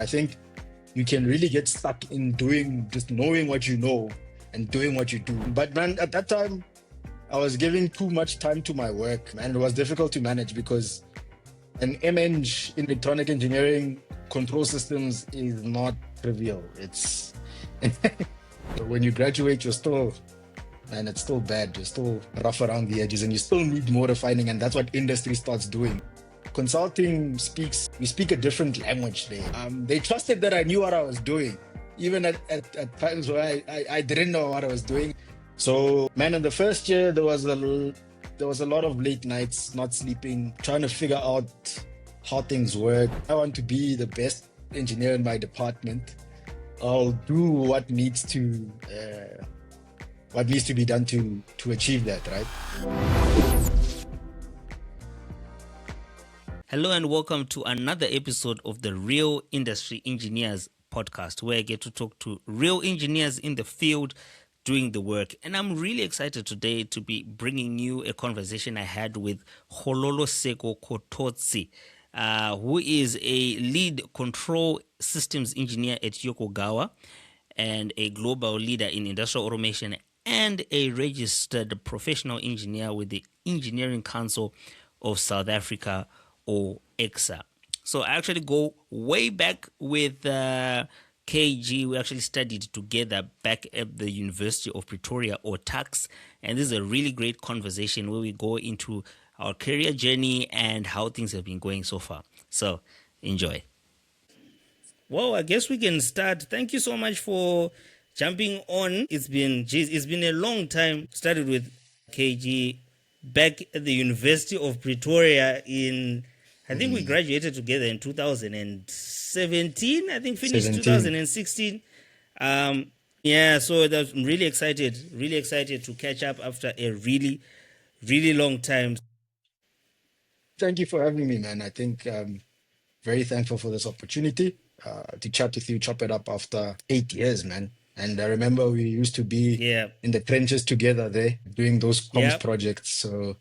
I think you can really get stuck in just knowing what you know and doing what you do. But man, at that time, I was giving too much time to my work, and it was difficult to manage because an MEng in electronic engineering control systems is not trivial. It's when you graduate, you're still, man, it's still bad. You're still rough around the edges and you still need more refining. And that's what industry starts doing. Consulting we speak a different language there. They trusted that I knew what I was doing, even at times where I didn't know what I was doing. So, man, in the first year, there was a lot of late nights, not sleeping, trying to figure out how things work. I want to be the best engineer in my department. I'll do what needs to be done to achieve that, right? Hello and welcome to another episode of the Real Industry Engineers podcast, where I get to talk to real engineers in the field doing the work. And I'm really excited today to be bringing you a conversation I had with Kgololosego Kototsi, who is a lead control systems engineer at Yokogawa and a global leader in industrial automation and a registered professional engineer with the Engineering Council of South Africa, or ECSA. So I actually go way back with KG. We actually studied together back at the University of Pretoria, or TUX. And this is a really great conversation where we go into our career journey and how things have been going so far. So enjoy. Well, I guess we can start. Thank you so much for jumping on. It's been a long time. Started with KG back at the University of Pretoria I think we graduated together in 2017. I think finished 2016. So I'm really excited to catch up after a really, really long time. Thank you for having me, man. I think very thankful for this opportunity to chat with you, chop it up after 8 years, man. And I remember we used to be in the trenches together there, doing those comms projects. So,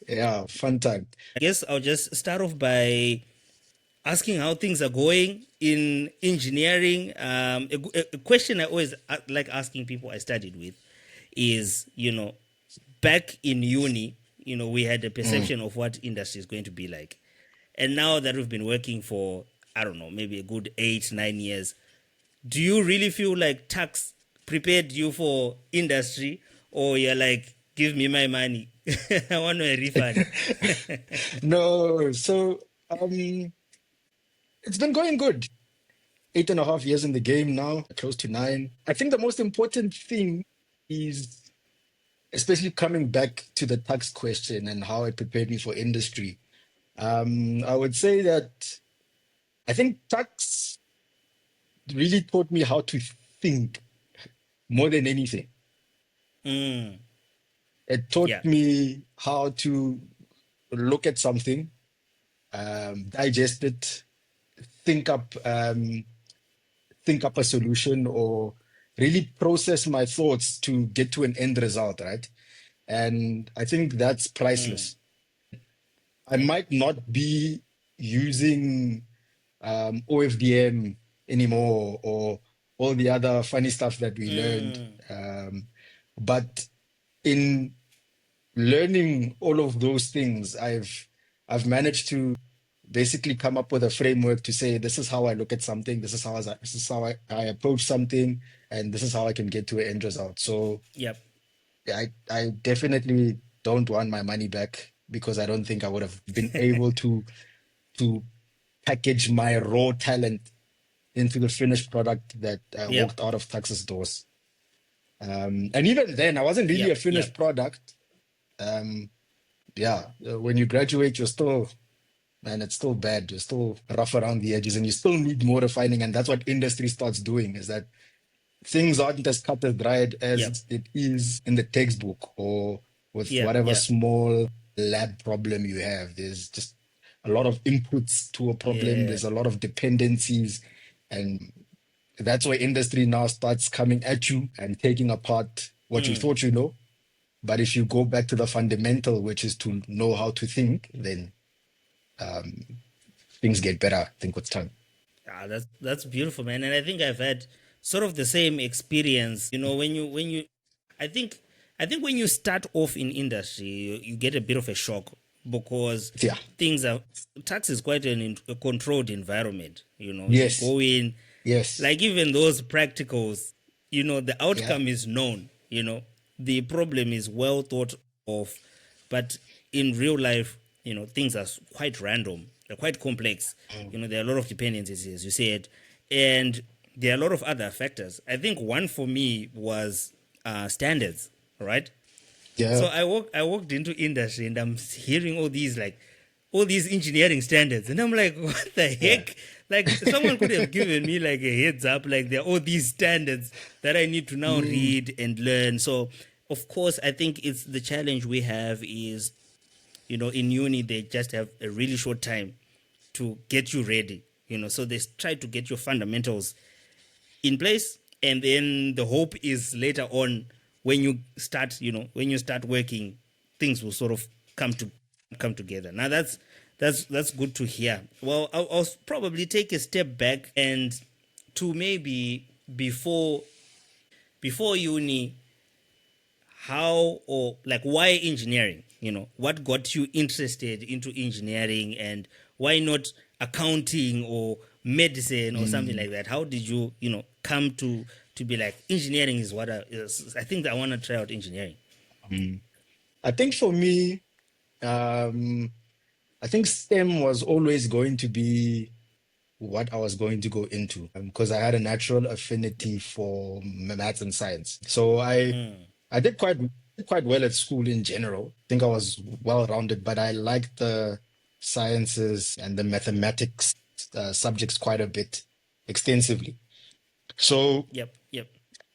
yeah, fun time. I guess I'll just start off by asking how things are going in engineering. A question I always like asking people I studied with is, back in uni, we had a perception of what industry is going to be like. And now that we've been working for, I don't know, maybe a good 8-9 years, do you really feel like tax prepared you for industry, or you're like, give me my money, I want a refund? No, so it's been going good. 8.5 years in the game now, close to 9. I think the most important thing is, especially coming back to the tax question and how it prepared me for industry. I would say that I think tax really taught me how to think more than anything. It taught me how to look at something, digest it, think up a solution, or really process my thoughts to get to an end result, right? And I think that's priceless. I might not be using OFDM anymore, or all the other funny stuff that we learned. But in learning all of those things, I've managed to basically come up with a framework to say, this is how I look at something, this is how I approach something, and this is how I can get to an end result. So I definitely don't want my money back, because I don't think I would have been able to package my raw talent into the finished product that walked out of Tax's doors. And even then, I wasn't really a finished product. When you graduate, you're still, man, it's still bad. You're still rough around the edges and you still need more refining. And that's what industry starts doing, is that things aren't as cut and dried as it is in the textbook, or with whatever small lab problem you have. There's just a lot of inputs to a problem. There's a lot of dependencies, and that's where industry now starts coming at you and taking apart what you thought you know. But if you go back to the fundamental, which is to know how to think, then things get better, I think, with time. Ah, that's beautiful, man. And I think I've had sort of the same experience. You know, when you, I think I think when you start off in industry, you get a bit of a shock because Yeah. things are tax is quite a controlled environment. You know, you Yes. go in, Yes. like even those practicals, you know, the Yeah. outcome is known. You know, the problem is well thought of, but in real life, you know, things are quite random. They're quite complex. You know, there are a lot of dependencies, as you said, and there are a lot of other factors. I think one for me was standards, right? So Yeah. I walked into industry and I'm hearing all these engineering standards and I'm like, what the Yeah. heck? Like someone could have given me like a heads up, like there are all these standards that I need to now Mm. read and learn. So of course I think it's the challenge we have is, you know, in uni they just have a really short time to get you ready. You know, so they try to get your fundamentals in place, and then the hope is later on when you start, you know, when you start working, things will sort of come together. Now that's good to hear. Well, I'll probably take a step back and to maybe before uni, how or like why engineering, you know, what got you interested into engineering and why not accounting or medicine or something Mm. like that? How did you, you know, come to be like engineering is what I think I want to try out engineering. Mm. I think for me, um, I think STEM was always going to be what I was going to go into because I had a natural affinity for maths and science. So I did quite well at school in general. I think I was well-rounded, but I liked the sciences and the mathematics subjects quite a bit extensively. So Yep.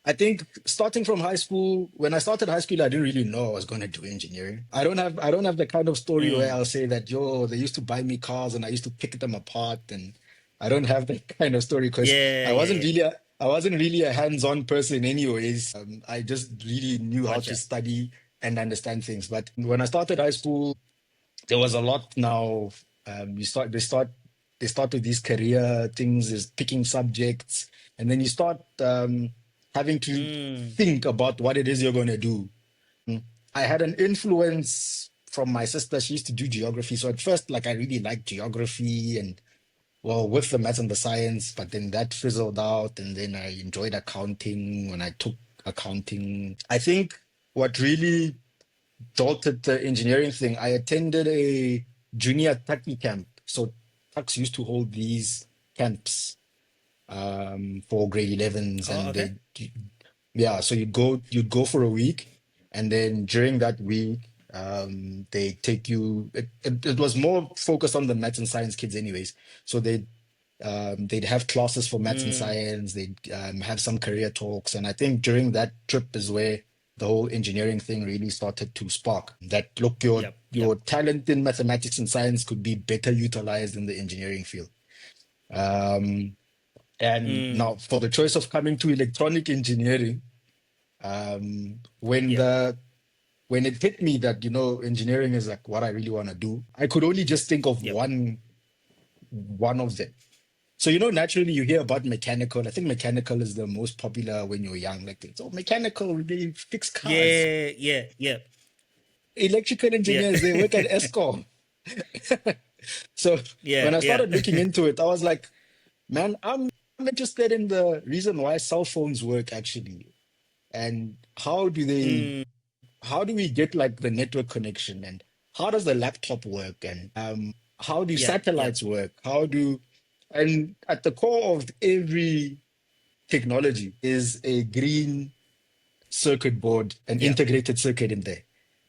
I think starting from high school, when I started high school, I didn't really know I was going to do engineering. I don't have the kind of story where Mm. I'll say that, yo, they used to buy me cars and I used to pick them apart. And I don't have that kind of story because Yeah. I wasn't really a hands-on person anyways. I just really knew how to Gotcha. study and understand things. But when I started high school, there was a lot now. They start with these career things, is picking subjects, and then you start having to Mm. think about what it is you're going to do. I had an influence from my sister. She used to do geography, so at first, like, I really liked geography and, well, with the maths and the science, but then that fizzled out, and then I enjoyed accounting when I took accounting. I think what really jolted the engineering thing, I attended a junior Taki camp. So Tucks used to hold these camps for grade 11s, Oh, and okay. yeah, so you'd go for a week, and then during that week, they take you. It was more focused on the maths and science kids, anyways. So they'd have classes for maths and Mm. science. They'd have some career talks, and I think during that trip is where the whole engineering thing really started to spark. That look, your Yep. your talent in mathematics and science could be better utilized in the engineering field. Um, and Mm. now for the choice of coming to electronic engineering, when Yep. the when it hit me that engineering is like what I really want to do, I could only just think of Yep. one of them. So naturally you hear about mechanical. I think mechanical is the most popular when you're young. Like, it's mechanical, they fix cars. Yeah. Electrical Yeah. engineers, they work at Eskom. So when I Yeah. started looking into it, I was like, man, I'm interested in the reason why cell phones work actually, and Mm. how do we get like the network connection, and how does the laptop work, and how do Yep. satellites work? And at the core of every technology is a green circuit board, an Yep. integrated circuit in there.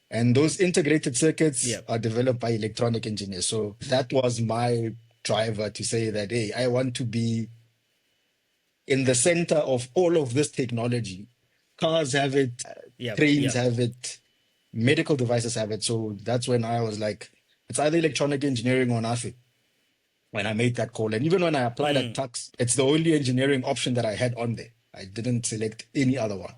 And those integrated circuits Yep. are developed by electronic engineers. So that was my driver to say that, hey, I want to be in the center of all of this technology. Cars have it, trains Yep. have it, medical devices have it. So that's when I was like, it's either electronic engineering or nothing. When I made that call, and even when I applied at Mm. Tux, it's the only engineering option that I had on there. I didn't select any other one.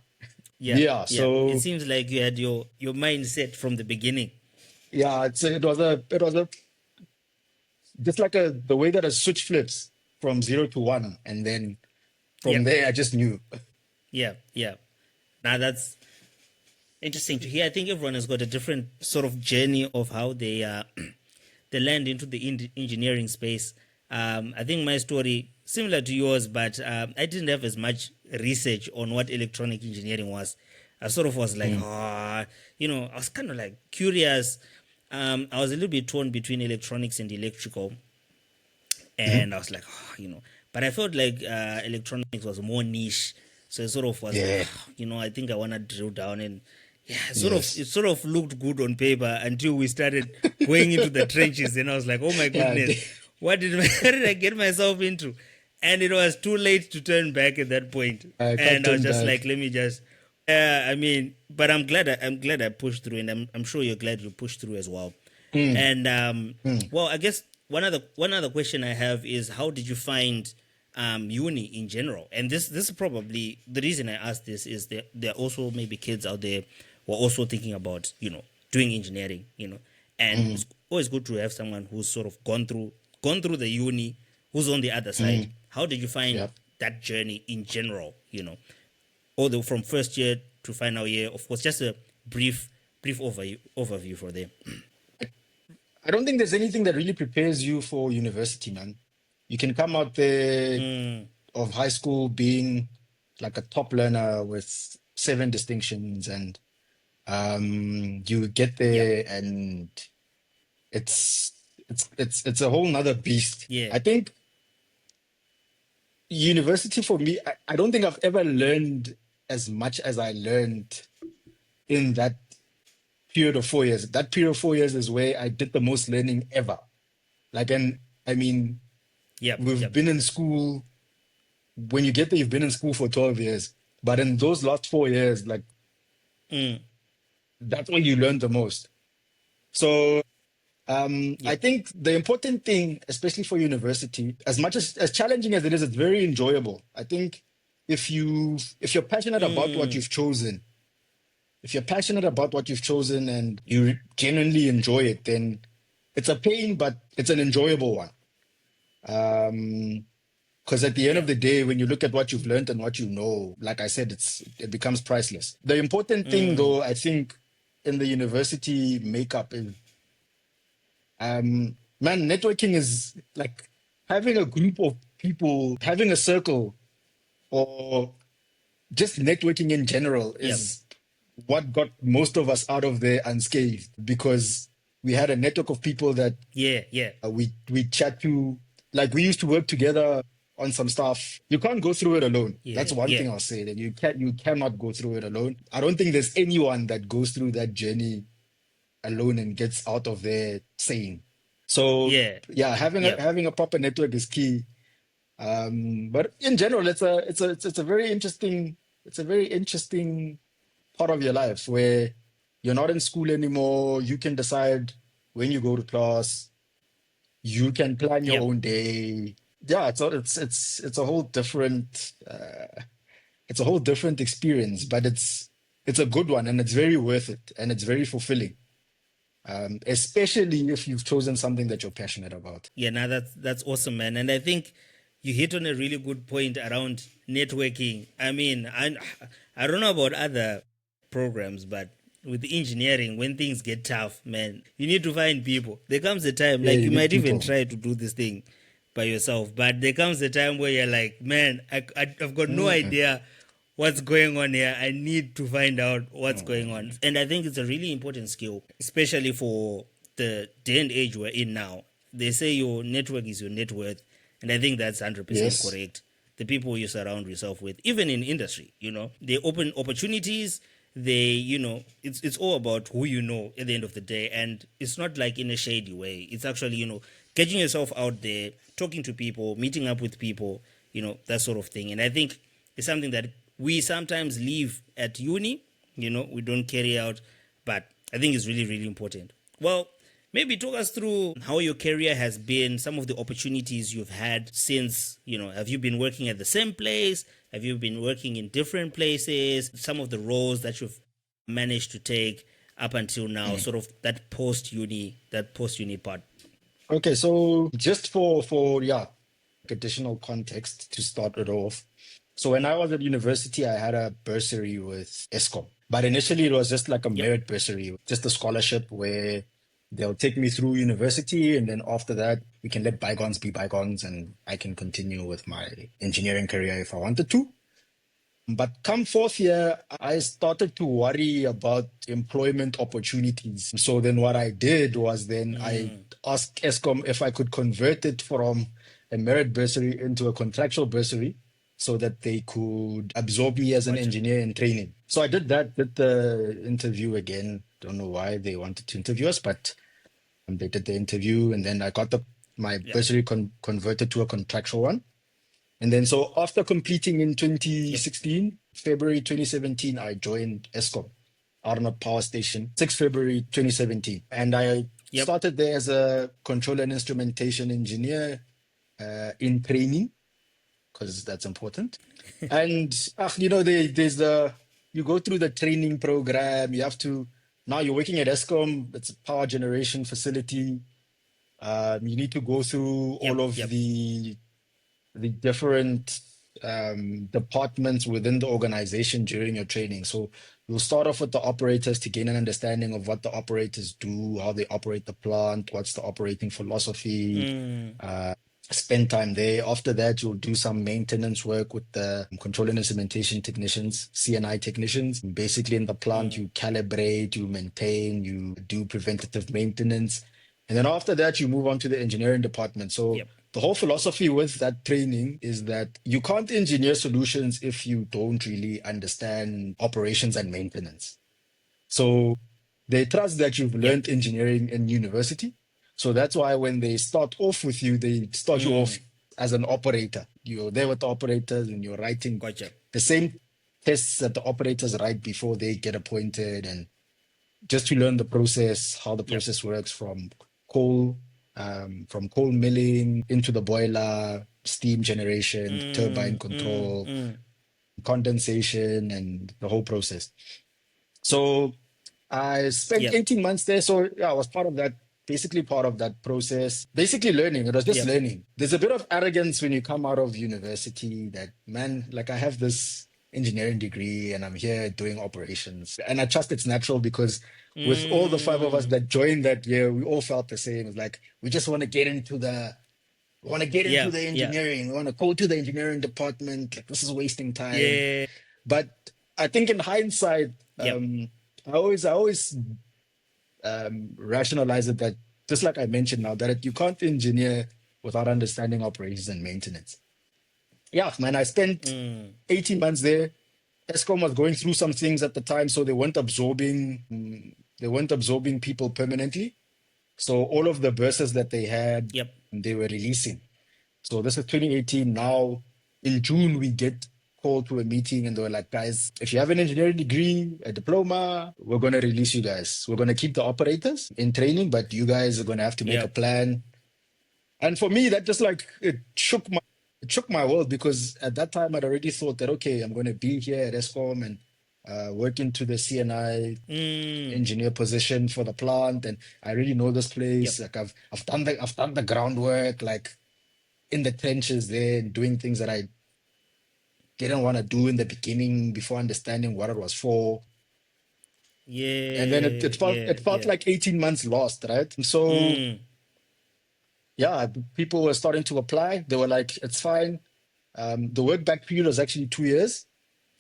Yeah, Yeah. It so seems like you had your mindset from the beginning. yeah, it was a just like the way that a switch flips from 0 to 1, and then Yeah, from there I just knew. yeah, yeah. Now that's interesting to hear. I think everyone has got a different sort of journey of how they they land into the engineering space. I think my story similar to yours, but I didn't have as much research on what electronic engineering was. I sort of was like, Mm. I was kind of like curious. I was a little bit torn between electronics and electrical, Mhm. and I was like, but I felt like electronics was more niche, so it sort of was like, Yeah. I think I want to drill down, and yeah, it Yes. sort of looked good on paper until we started going into the trenches, and I was like, oh my Yeah. goodness, what did what did I get myself into? And it was too late to turn back at that point, I can't and I was turn just like, back. let me just. I mean, but I'm glad I pushed through, and I'm sure you're glad you pushed through as well. Mm. And Mm. well, I guess one other question I have is how did you find uni in general? And this is probably the reason I asked this is that there are also maybe kids out there who are also thinking about doing engineering, and Mm. it's always good to have someone who's sort of gone through the uni, who's on the other side. Mm. How did you find Yeah. that journey in general? All the from first year to final year, of course, just a brief overview for them. I don't think there's anything that really prepares you for university, man. You can come out there Mm, of high school being like a top learner with 7 distinctions, and you get yeah, there and it's it's a whole nother beast. yeah. I think university for me, I don't think I've ever learned as much as I learned in that period of 4 years. That period of 4 years is where I did the most learning ever. Like, and I mean, Yep, we've yep. been in school. When you get there, you've been in school for 12 years. But in those last 4 years, like, Mm, that's when you learn the most. So I yep. think the important thing, especially for university, as much as challenging as it is, it's very enjoyable. I think if you're passionate about what Mm, you've chosen, if you're passionate about what you've chosen and you genuinely enjoy it, then it's a pain, but it's an enjoyable one. Because at the end of yeah. the day, when you look at what you've learned and what you know, like I said, it becomes priceless. The important thing, Mm, though, I think, in the university makeup is, man, networking is like having a group of people, having a circle, or just networking in general yep. is what got most of us out of there unscathed, because we had a network of people that Yeah, yeah. we chat to. Like, we used to work together on some stuff. You can't go through it alone. That's Yeah, one yeah. thing I'll say, that you cannot go through it alone. I don't think there's anyone that goes through that journey alone and gets out of there sane. So Yeah. yeah, having a Yep. having a proper network is key. But in general, it's a very interesting, part of your life where you're not in school anymore. You can decide when you go to class. You can plan your Yep. own day. Yeah, it's a whole different experience, but it's a good one, and it's very worth it, and it's very fulfilling. Especially if you've chosen something that you're passionate about. Yeah, now that's awesome, man. And I think you hit on a really good point around networking. I mean, I don't know about other programs, but with engineering, when things get tough, man, you need to find people. There comes a time, Yeah, like you you need might even people. try to do this thing by yourself, but there comes a time where you're like, man, I've got no Mm, idea what's going on here. I need to find out what's going on. mm. And I think it's a really important skill, especially for the day and age we're in now. They say your network is your net worth. And I think that's 100% Yes. correct. The people you surround yourself with, even in industry, they open opportunities. It's all about who you know at the end of the day. And it's not like in a shady way. It's actually, getting yourself out there, talking to people, meeting up with people, that sort of thing. And I think it's something that we sometimes leave at uni, we don't carry out, but I think it's really, really important. Well, maybe talk us through how your career has been, some of the opportunities you've had since, have you been working at the same place? Have you been working in different places? Some of the roles that you've managed to take up until now, Mm. sort of that post uni part. Okay, so just for yeah, additional context to start it off. So when I was at university, I had a bursary with Eskom. But initially it was just like a Yep. merit bursary, just a scholarship where they'll take me through university, and then after that we can let bygones be bygones and I can continue with my engineering career if I wanted to. But come fourth year, I started to worry about employment opportunities. So then what I did was then I asked Eskom if I could convert it from a merit bursary into a contractual bursary so that they could absorb me as an Gotcha. engineer in training. So I did the interview again. Don't know why they wanted to interview us, but they did the interview, and then I got my Yep. bursary converted to a contractual one. And then, so after completing in Yep. 2016, February 2017, I joined Eskom, Arnott Power Station, 6 February 2017. And I Yep. started there as a control and instrumentation engineer in training, because that's important. And, there's you go through the training program, you have to, now you're working at Eskom, it's a power generation facility. You need to go through Yep. all of Yep. the different departments within the organization during your training. So you'll start off with the operators to gain an understanding of what the operators do, how they operate the plant, what's the operating philosophy. Spend time there. After that, you'll do some maintenance work with the control and instrumentation technicians, CNI technicians. Basically, in the plant, you calibrate, you maintain, you do preventative maintenance. And then after that, you move on to the engineering department. So Yep. the whole philosophy with that training is that you can't engineer solutions if you don't really understand operations and maintenance. So they trust that you've Yep. learned engineering in university. So that's why when they start off with you, they start you off as an operator. You're there with the operators and you're writing Gotcha. the same tests that the operators write before they get appointed, and just to learn the process, how the Yep. process works coal, from coal milling into the boiler, steam generation, turbine control, condensation, and the whole process. So I spent Yep. 18 months there. So yeah, I was part of that, basically part of that process, basically learning. It was just Yep. learning. There's a bit of arrogance when you come out of university that, man, like I have this engineering degree and I'm here doing operations. And I trust it's natural because with all the five of us that joined that year, we all felt the same. It's like, we just want to get into Yeah. the Yeah. engineering. We want to go to the engineering department. Like, this is wasting time. Yeah. But I think in hindsight, Yep. I always rationalize it that, just like I mentioned now, that you can't engineer without understanding operations and maintenance. Yeah, man, I spent 18 months there. Eskom was going through some things at the time, so they weren't absorbing people permanently. So all of the verses that they had, Yep. they were releasing. So this is 2018. Now in June, we get called to a meeting and they were like, guys, if you have an engineering degree, a diploma, we're going to release you guys. We're going to keep the operators in training, but you guys are going to have to make a Yep. plan. And for me, that just like, it shook my world, because at that time I'd already thought that, okay, I'm going to be here at Eskom and work into the CNI engineer position for the plant, and I already know this Yep. place. Like I've done the groundwork, like in the trenches there, and doing things that I didn't want to do in the beginning before understanding what it was for. And then it, Yeah. it felt Yeah. it felt Yeah. like 18 months lost, right? So yeah, people were starting to apply. They were like, it's fine. The work back period was actually 2 years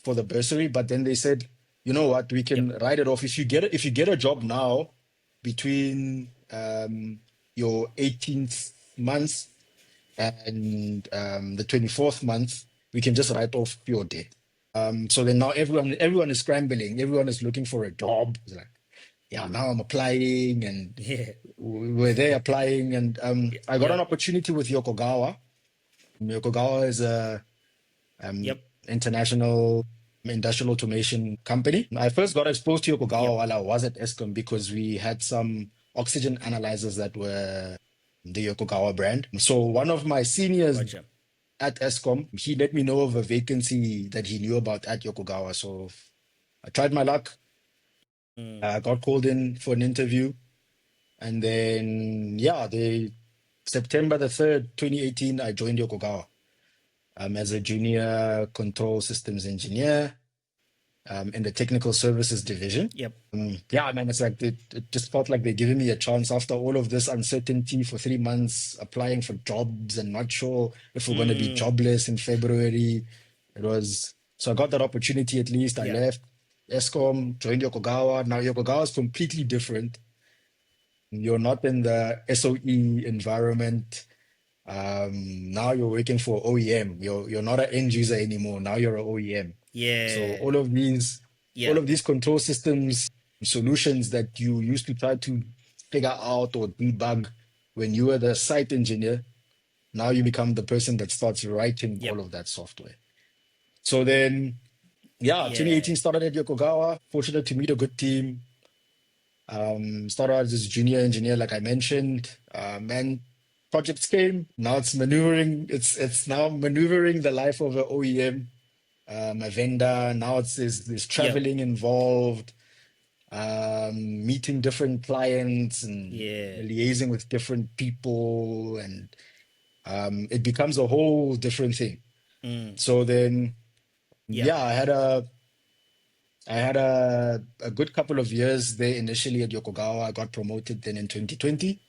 for the bursary, but then they said, you know what, we Yep. can write it off. If you get a job now between your 18th months and the 24th month, we can just write off your debt. So then now everyone is scrambling. Everyone is looking for a job. It's like, yeah, now I'm applying, and Yeah. we're there applying, and I got Yeah. an opportunity with Yokogawa. Yokogawa is a Yep. international industrial automation company. I first got exposed to Yokogawa Yep. while I was at Eskom because we had some oxygen analyzers that were the Yokogawa brand. So one of my seniors Gotcha. at Eskom, he let me know of a vacancy that he knew about at Yokogawa. So I tried my luck. I got called in for an interview, and then yeah, they September the 3rd, 2018, I joined Yokogawa as a junior control systems engineer in the technical services division. Yep. Yeah, man, it's like it just felt like they're giving me a chance after all of this uncertainty for 3 months, applying for jobs and not sure if we're going to be jobless in February. It was so I got that opportunity at least. I Yeah. left Eskom, joined Yokogawa. Now Yokogawa is completely different. You're not in the SOE environment. Now you're working for OEM. You're not an end user anymore. Now you're an OEM. So Yeah. all of these Yeah. control systems solutions that you used to try to figure out or debug when you were the site engineer, now you become the person that starts writing Yep. all of that software. So then, yeah, Yeah. 2018 started at Yokogawa. Fortunate to meet a good team. Started out as a junior engineer, like I mentioned. Man, projects came. Now it's maneuvering. It's now maneuvering the life of an OEM, a vendor. Now there's Yep. traveling involved, meeting different clients and Yeah. liaising with different people, and it becomes a whole different thing. So then, Yep. yeah, I had a good couple of years there initially at Yokogawa. I got promoted then in 2020,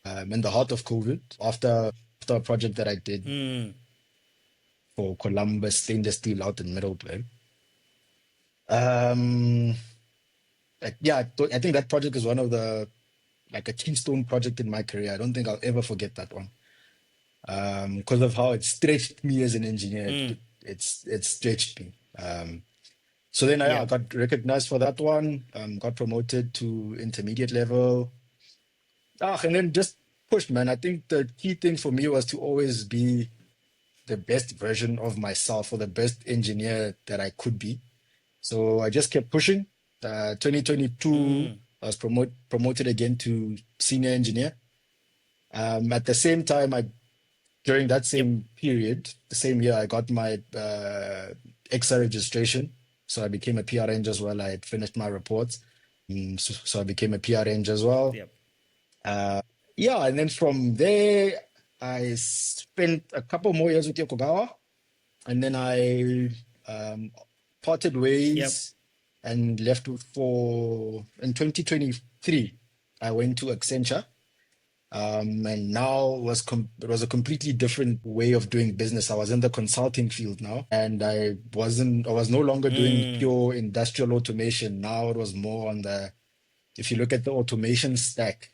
in the heart of COVID, after a project that I did for Columbus Stainless Steel out in Middleburg. Um, yeah, I think that project is one of the like a keystone project in my career. I don't think I'll ever forget that one. Because of how it stretched me as an engineer. It stretched me. So then I Yep. got recognized for that one, got promoted to intermediate level. And then just pushed, man. I think the key thing for me was to always be the best version of myself or the best engineer that I could be. So I just kept pushing. 2022, I was promoted again to senior engineer. At the same time, during that Yep. same period, the same year, I got my ECSA registration. So I became a PRN as well. I had finished my reports. So I became a PRN as well. Yep. Yeah, and then from there, I spent a couple more years with Yokogawa, and then I parted Yep. ways and left for in 2023. I went to Accenture, and now it was a completely different way of doing business. I was in the consulting field now, and I was no longer doing pure industrial automation. Now it was more on the, if you look at the automation stack,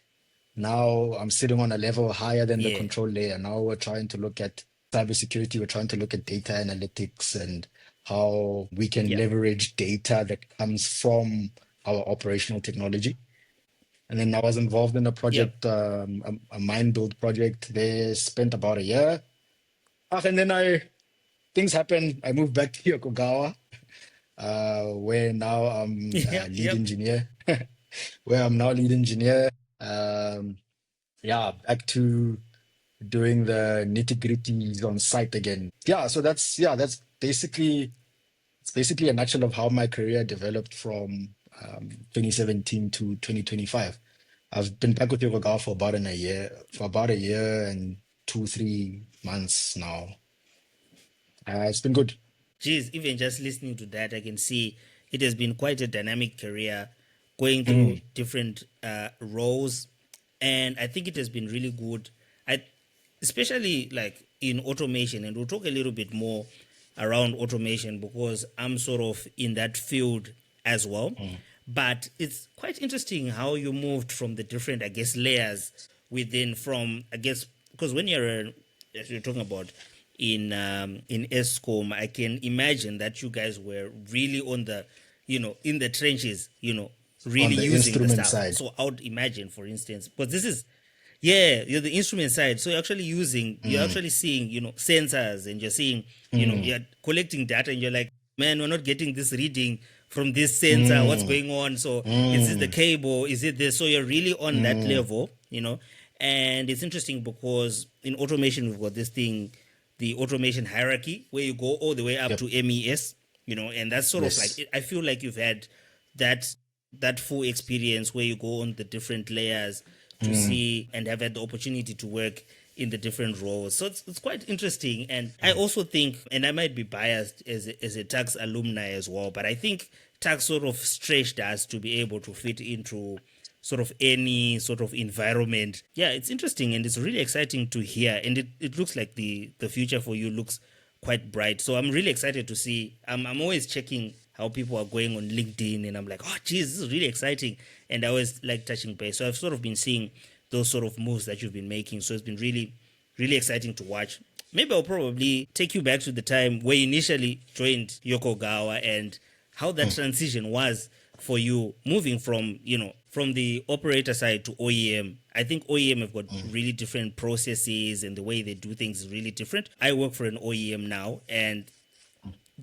now I'm sitting on a level higher than the Yeah. control layer. Now we're trying to look at cybersecurity. We're trying to look at data analytics and how we can Yep. leverage data that comes from our operational technology. And then I was involved in a Yep. project, a mine build project. There, spent about a year. And then things happened. I moved back to Yokogawa, where now I'm Yep. lead Yep. engineer. Where I'm now lead engineer. Yeah, back to doing the nitty-gritties on site again. Yeah, so that's basically it's basically a nutshell of how my career developed from 2017 to 2025. I've been back with Yokogawa for about a year and 2, 3 months now. It's been good. Geez, even just listening to that, I can see it has been quite a dynamic career, going through Mm, different roles, and I think it has been really good. I, especially like in automation, and we'll talk a little bit more around automation because I'm sort of in that field as well. mm. But it's quite interesting how you moved from the different, I guess, layers within. From I guess because when as you're talking about in Eskom, I can imagine that you guys were really on the, in the trenches, On really the using the instrument stuff. side. So I would imagine, for instance, but this is, yeah, you're the instrument side. So you're Mm, actually seeing, sensors, and you're seeing, mm, you're collecting data, and you're like, man, we're not getting this reading from this sensor. What's mm, going on? So is this the mm, cable? Is it this? So you're really on that mm. level, and it's interesting because in automation, we've got this thing, the automation hierarchy, where you go all the way up Yep. to MES, and that's sort of like, Yes. I feel like you've had that that full experience where you go on the different layers to see and have had the opportunity to work in the different roles. So it's quite interesting. And I also think, and I might be biased as a tax alumni as well, but I think tax sort of stretched us to be able to fit into sort of any sort of environment. Yeah, it's interesting and it's really exciting to hear. And it looks like the future for you looks quite bright. So I'm really excited to see. I'm always checking how people are going on LinkedIn, and I'm like, oh, geez, this is really exciting. And I always like touching base. So I've sort of been seeing those sort of moves that you've been making. So it's been really, really exciting to watch. Maybe I'll probably take you back to the time where you initially joined Yokogawa and how that transition was for you moving from, from the operator side to OEM. I think OEM have got really different processes and the way they do things is really different. I work for an OEM now and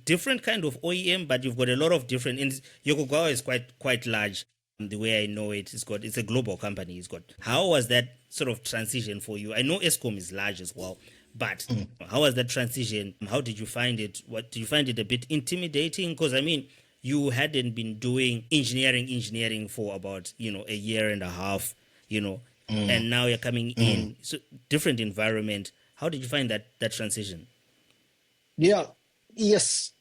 different kind of OEM, but you've got a lot of different. And Yokogawa is quite large. The way I know it, it's a global company. It's got. How was that sort of transition for you? I know Eskom is large as well, but how was that transition? How did you find it? What did you find it a bit intimidating? Because I mean, you hadn't been doing engineering for about a year and a half, and now you're coming in so different environment. How did you find that transition? Yeah. Yes.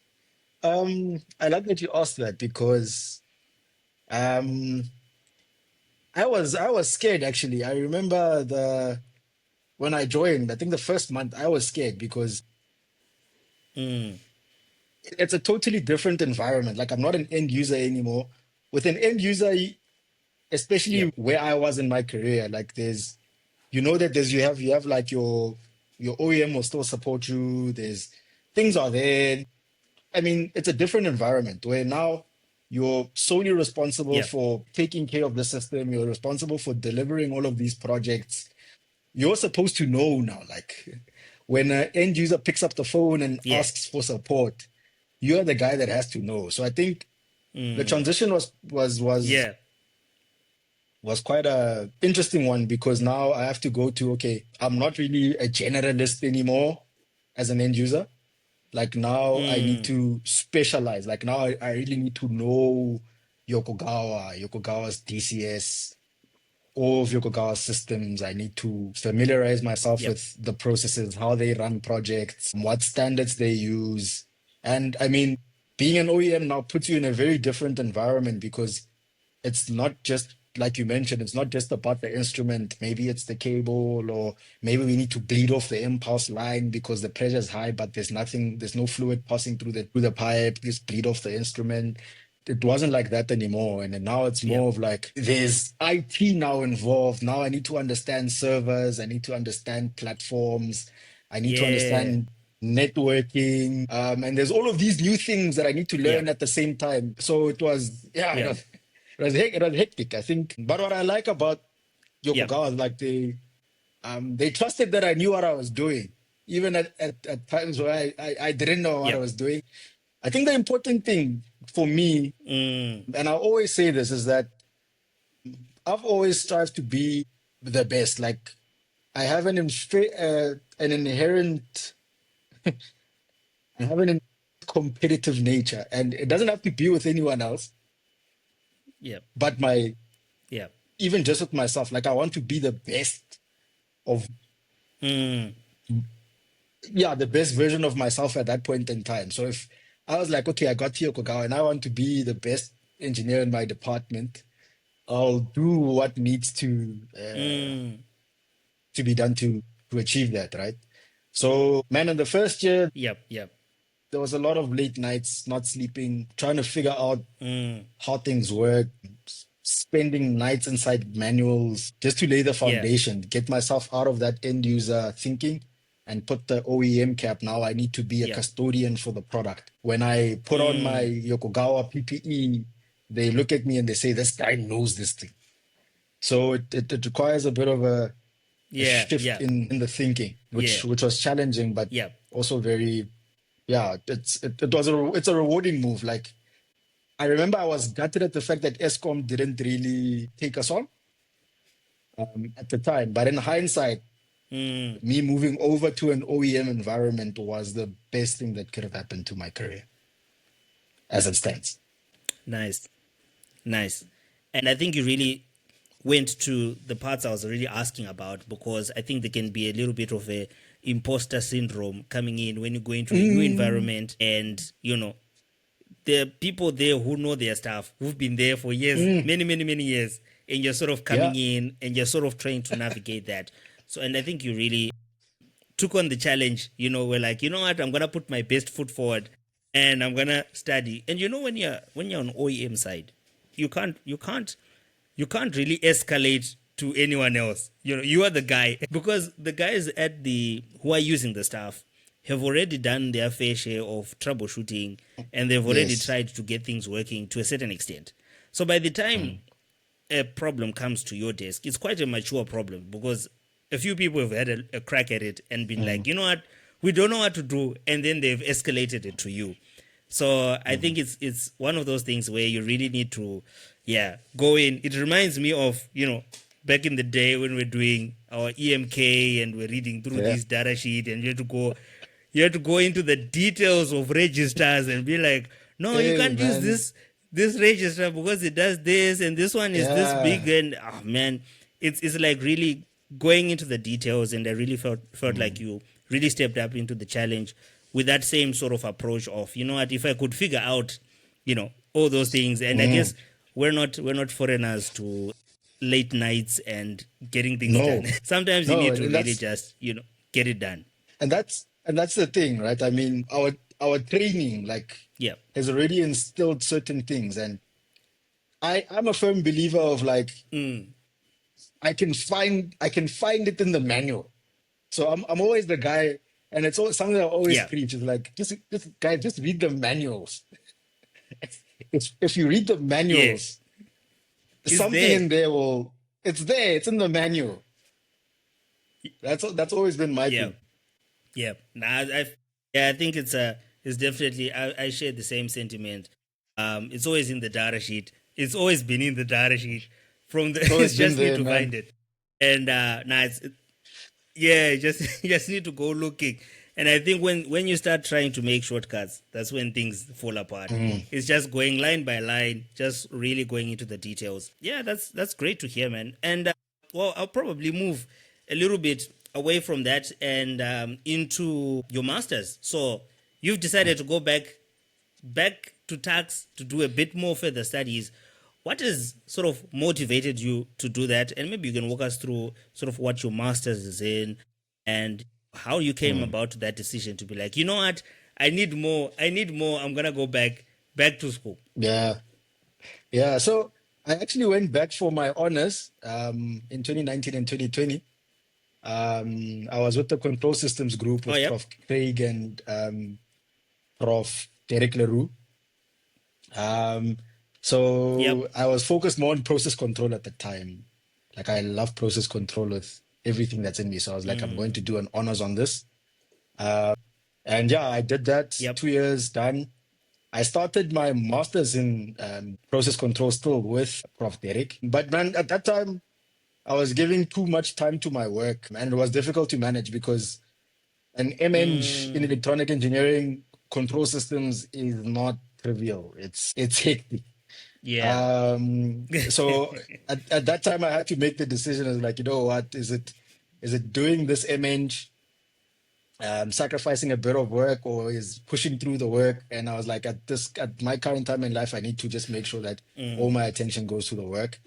I like that you asked that because um, I was scared actually. I remember the when I joined, I think the first month I was scared because Mm, it's a totally different environment. Like I'm not an end user anymore. With an end user, especially yep. where I was in my career, like there's that you have like your OEM will still support you. There's things are there. I mean, it's a different environment where now you're solely responsible Yep. for taking care of the system. You're responsible for delivering all of these projects. You're supposed to know now, like when an end user picks up the phone and Yeah. asks for support, you're the guy that has to know. So I think the Mm, transition yeah. was quite a interesting one because now I have to go to, okay, I'm not really a generalist anymore as an end user. Like now I need Mm, to specialize. Like now I really need to know Yokogawa's DCS, all of Yokogawa's systems. I need to familiarize myself yep. with the processes, how they run projects, what standards they use. And I mean, being an OEM now puts you in a very different environment because it's not just like you mentioned, it's not just about the instrument. Maybe it's the cable, or maybe we need to bleed off the impulse line because the pressure is high, but there's no fluid passing through the pipe. Just bleed off the instrument. It wasn't like that anymore. And then now it's Yep. more of like there's IT now involved. Now I need to understand servers, I need to understand platforms, I need to Yeah. understand networking. And there's all of these new things that I need to learn Yep. at the same time. So it was, yeah, Yep. it was hectic, I think. But what I like about Yep. Yokogawa is like they trusted that I knew what I was doing, even at times where I didn't know what I Yep. was doing. I think the important thing for me, Mm, and I always say this, is that I've always strived to be the best. Like I have an inherent I have an competitive nature, and it doesn't have to be with anyone else, yep. but my Yep. even just with myself. Like I want to be the best of Mm, yeah, the best version of myself at that point in time. So if I was like, okay, I got to Yokogawa and I want to be the best engineer in my department, I'll do what needs mm, to be done to achieve that, right? So, man, in the first year, yep. Yep. there was a lot of late nights, not sleeping, trying to figure out Mm, how things work, spending nights inside manuals just to lay the yeah. foundation, get myself out of that end user thinking and put the OEM cap. Now I need to be a Yep. custodian for the product. When I put on my Mm, Yokogawa PPE, they look at me and they say, this guy knows this thing. So it requires a bit of a yeah. shift Yeah. in the thinking, Yeah. which was challenging, but Yep. also very, yeah, it's a rewarding move. Like I remember I was gutted at the fact that Eskom didn't really take us on at the time. But in hindsight, Mm, me moving over to an OEM environment was the best thing that could have happened to my career as it stands. nice. Nice. And I think you really went to the parts I was already asking about, because I think there can be a little bit of a imposter syndrome coming in when you go into a new Mm, environment, and there are people there who know their stuff, who've been there for years, mm, many years, and you're sort of yeah, coming in and you're sort of trying to navigate that. So, and I think you really took on the challenge. We're like, you know what, I'm gonna put my best foot forward, and I'm gonna study. And when you're on OEM side, you can't really escalate to anyone else. You are the guy, because the guys at the who are using the stuff have already done their fair share of troubleshooting, and they've already yes. tried to get things working to a certain extent. So by the time Mm, a problem comes to your desk, it's quite a mature problem, because a few people have had a crack at it and been mm, like, you know what, we don't know what to do, and then they've escalated it to you. So I think mm. it's one of those things where you really need to, yeah, go in. It reminds me of back in the day when we're doing our EMK and we're reading through Yeah, these data sheet, and you have to go into the details of registers and be like, no, you hey can't use man, this register because it does this, and this one is this big, yeah. and oh man, it's like really going into the details. And I really felt like Mm, you really stepped up into the challenge with that same sort of approach of, you know what, if I could figure out all those things. And I mm. guess we're not foreigners to late nights and getting things done. No, Sometimes you no, need to and really that's just get it done. and that's the thing, right? I mean, our training like Yeah. has already instilled certain things, and I'm a firm believer of like Mm. I can find it in the manual. So I'm always the guy, and it's always something I always Yeah. preach is like just guys, just read the manuals. If you read the Yes. manuals, It's something there. in there will it's there, it's in the manual. That's always been my Yeah. thing. Yeah. Nah, yeah, I think it's definitely, I share the same sentiment. It's always in the data sheet. It's always been in the data sheet from the It's always it's been just need there, to man. find it. And nah, yeah, just you just need to go looking. And I think when you start trying to make shortcuts, that's when things fall apart. Mm. It's just going line by line, just really going into the details. Yeah, that's great to hear, man. And well, I'll probably move a little bit away from that and into your masters. So you've decided to go back to tax to do a bit more further studies. What has sort of motivated you to do that? And maybe you can walk us through sort of what your master's is in, and how you came Mm. about that decision to be like, you know what, I need more, I'm gonna go back to school. Yeah. Yeah. So I actually went back for my honors in 2019 and 2020. I was with the control systems group Oh, with yep. Prof. Craig and Prof. Derek Leroux. Um, Yep. so I was focused more on process control at the time. Like I love process control with everything that's in me. So I was like, I'm going to do an honors on this. And yeah, I did that, Yep. 2 years done. I started my master's in process control still with Prof. Derek. But man, at that time, I was giving too much time to my work, and it was difficult to manage because an MEng in Mm, electronic engineering control systems is not trivial. It's hectic. yeah. So at that time, I had to make the decision. I was like, you know what? Is it doing this MEng, sacrificing a bit of work, or is pushing through the work? And I was like, at my current time in life, I need to just make sure that all Mm, my attention goes to the work.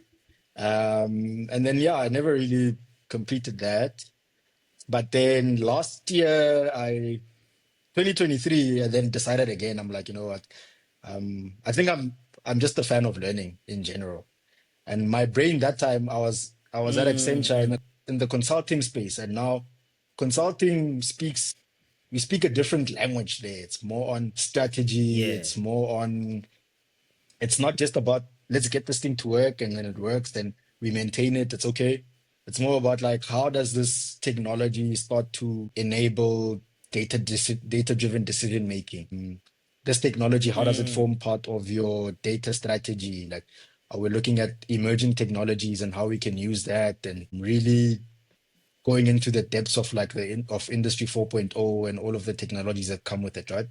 And then yeah, I never really completed that. But then last year, 2023, I then decided again. I'm like, you know what? I think I'm just a fan of learning in general. And my brain that time, I was at Accenture mm. in the consulting space, and now consulting we speak a different language there. It's more on strategy. Yeah. It's not just about let's get this thing to work, and when it works, then we maintain it. It's okay. It's more about like how does this technology start to enable data-driven decision making? This technology, how does it Mm, form part of your data strategy? Like, are we looking at emerging technologies and how we can use that, and really going into the depths of like of Industry 4.0 and all of the technologies that come with it, right?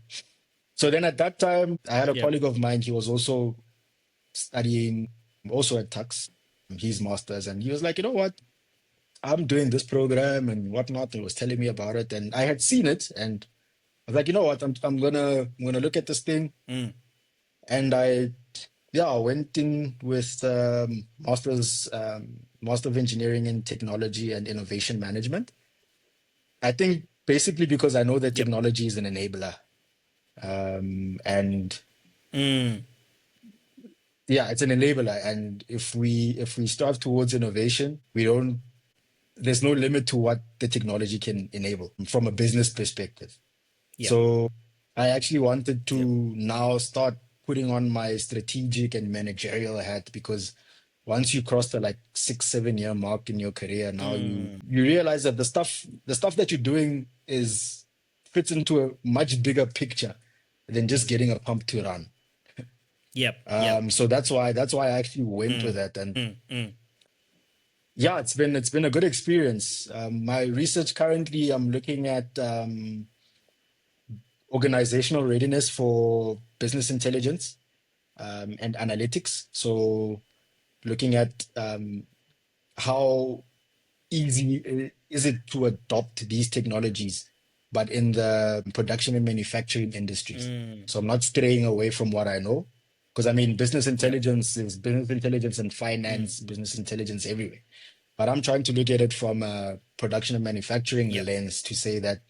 So then at that time, I had a yep. colleague of mine. He was also studying also at Tux. his master's, and he was like, you know what? I'm doing this program and whatnot. He was telling me about it, and I had seen it, and I was like, you know what? I'm gonna look at this thing, Mm. and I yeah went in with master of engineering in technology and innovation management. I think basically because I know that Yep. technology is an enabler, and Mm. yeah, it's an enabler, and if we strive towards innovation, we don't. There's no limit to what the technology can enable from a business perspective. Yep. So I actually wanted to Yep. now start putting on my strategic and managerial hat, because once you cross the like 6, 7 year mark in your career, now Mm. you realize that the stuff that you're doing is fits into a much bigger picture than just getting a pump to run. Yep. Yep. So that's why I actually went with Mm. that. And Mm. Mm. yeah, it's been a good experience. My research currently, I'm looking at organizational readiness for business intelligence and analytics. So looking at how easy is it to adopt these technologies, but in the production and manufacturing industries. Mm. So I'm not straying away from what I know, because I mean, business Yep. intelligence is business intelligence and Mm. finance, business intelligence everywhere. But I'm trying to look at it from a production and manufacturing Yep. lens to say that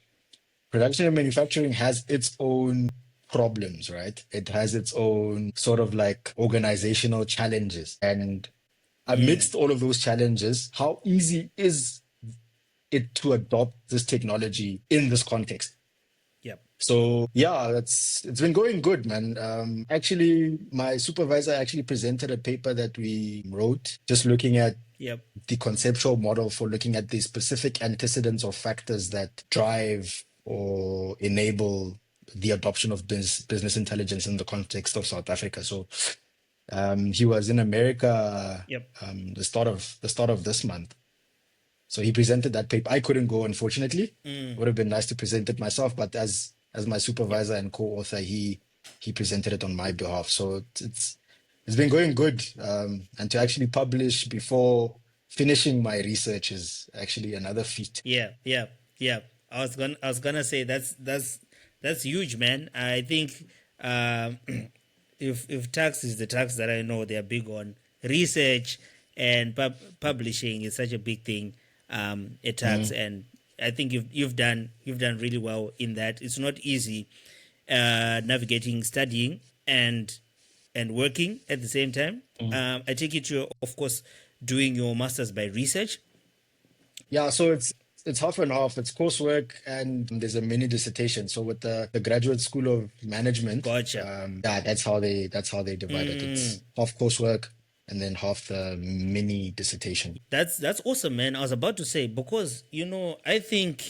production and manufacturing has its own problems, right? It has its own sort of like organizational challenges. And Mm. amidst all of those challenges, how easy is it to adopt this technology in this context? Yep. So yeah, it's been going good, man. Actually, my supervisor actually presented a paper that we wrote, just looking at Yep. the conceptual model for looking at the specific antecedents or factors that drive or enable the adoption of business intelligence in the context of South Africa. So he was in America Yep. the start of this month. So he presented that paper. I couldn't go, unfortunately. It Mm. would have been nice to present it myself, but as my Yep. supervisor and co-author, he presented it on my behalf. So it's been going good. And to actually publish before finishing my research is actually another feat. Yeah. Yeah. Yeah. I was gonna say that's huge, man. I think um, if tax is the tax that I know they're big on, research and publishing is such a big thing at tax, Mm. and I think you've done really well in that. It's not easy navigating studying and working at the same time. Mm. I take it you're of course doing your masters by research. Yeah, so it's half and half. It's coursework and there's a mini dissertation. So with the Graduate School of Management, Gotcha. yeah, that's how they divide it. Mm. It's half coursework and then half the mini dissertation. That's awesome, man. I was about to say because I think,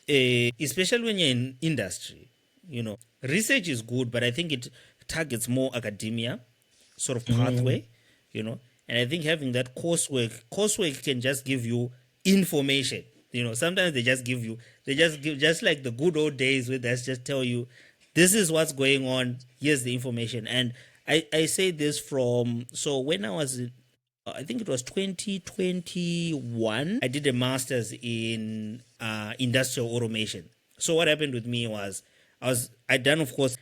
especially when you're in industry, research is good, but I think it targets more academia sort of Mm. pathway, and I think having that coursework can just give you information. Sometimes they just give just like the good old days where they just tell you this is what's going on, here's the information. And I say this from, so when I was I think it was 2021. I did a master's in industrial automation. So what happened with me was I done, of course,